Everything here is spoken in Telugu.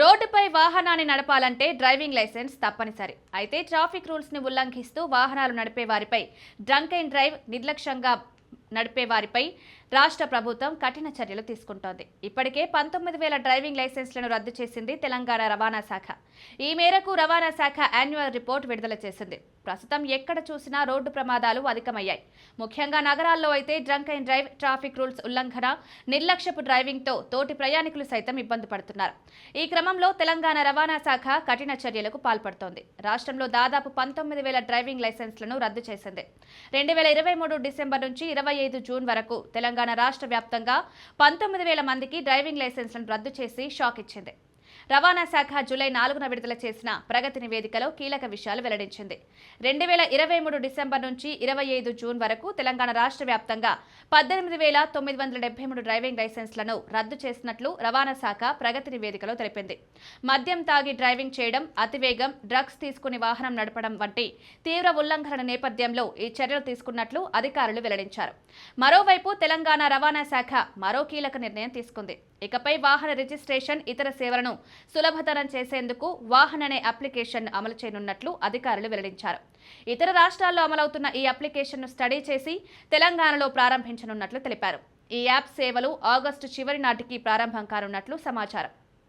రోడ్డుపై వాహనాన్ని నడపాలంటే డ్రైవింగ్ లైసెన్స్ తప్పనిసరి. అయితే ట్రాఫిక్ రూల్స్ ని ఉల్లంఘిస్తూ వాహనాలు నడిపే వారిపై డ్రంక్ అండ్ డ్రైవ్, నిర్లక్ష్యంగా నడిపే వారిపై రాష్ట్ర ప్రభుత్వం కఠిన చర్యలు తీసుకుంటోంది. ఇప్పటికే 19,000 డ్రైవింగ్ లైసెన్స్లను రద్దు చేసింది తెలంగాణ రవాణా శాఖ. ఈ మేరకు రవాణా శాఖ యాన్యువల్ రిపోర్ట్ విడుదల చేసింది. ప్రస్తుతం ఎక్కడ చూసినా రోడ్డు ప్రమాదాలు అధికమయ్యాయి. ముఖ్యంగా నగరాల్లో అయితే drunk and drive, traffic rules ఉల్లంఘన, నిర్లక్ష్యపు డ్రైవింగ్తో తోటి ప్రయాణికులు సైతం ఇబ్బంది పడుతున్నారు. ఈ క్రమంలో తెలంగాణ రవాణా శాఖ కఠిన చర్యలకు పాల్పడుతోంది. రాష్ట్రంలో దాదాపు 19,000 డ్రైవింగ్ లైసెన్స్లను రద్దు చేసింది. 2023 డిసెంబర్ నుంచి 25 జూన్ వరకు తెలంగాణ రాష్ట్ర వ్యాప్తంగా 19,000 మందికి డ్రైవింగ్ లైసెన్స్లను రద్దు చేసి షాక్ ఇచ్చింది. రవాణా శాఖ జూలై 4న విడుదల చేసిన ప్రగతి నివేదికలో కీలక విషయాలు వెల్లడించింది. 2023 డిసెంబర్ నుంచి 25 జూన్ వరకు తెలంగాణ రాష్ట్ర వ్యాప్తంగా 18,973 డ్రైవింగ్ లైసెన్స్లను రద్దు చేసినట్లు రవాణా శాఖ ప్రగతి నివేదికలో తెలిపింది. మద్యం తాగి డ్రైవింగ్ చేయడం, అతివేగం, డ్రగ్స్ తీసుకుని వాహనం నడపడం వంటి తీవ్ర ఉల్లంఘనల నేపథ్యంలో ఈ చర్యలు తీసుకున్నట్లు అధికారులు వెల్లడించారు. మరోవైపు తెలంగాణ రవాణా శాఖ మరో కీలక నిర్ణయం తీసుకుంది. ఇకపై వాహన రిజిస్ట్రేషన్, ఇతర సేవలను సులభతరం చేసేందుకు వాహన్ అనే అప్లికేషన్ అమలు చేయనున్నట్లు అధికారులు వెల్లడించారు. ఇతర రాష్ట్రాల్లో అమలవుతున్న ఈ అప్లికేషన్ను స్టడీ చేసి తెలంగాణలో ప్రారంభించనున్నట్లు తెలిపారు. ఈ యాప్ సేవలు ఆగస్టు చివరి నాటికి ప్రారంభం కానున్నట్లు సమాచారం.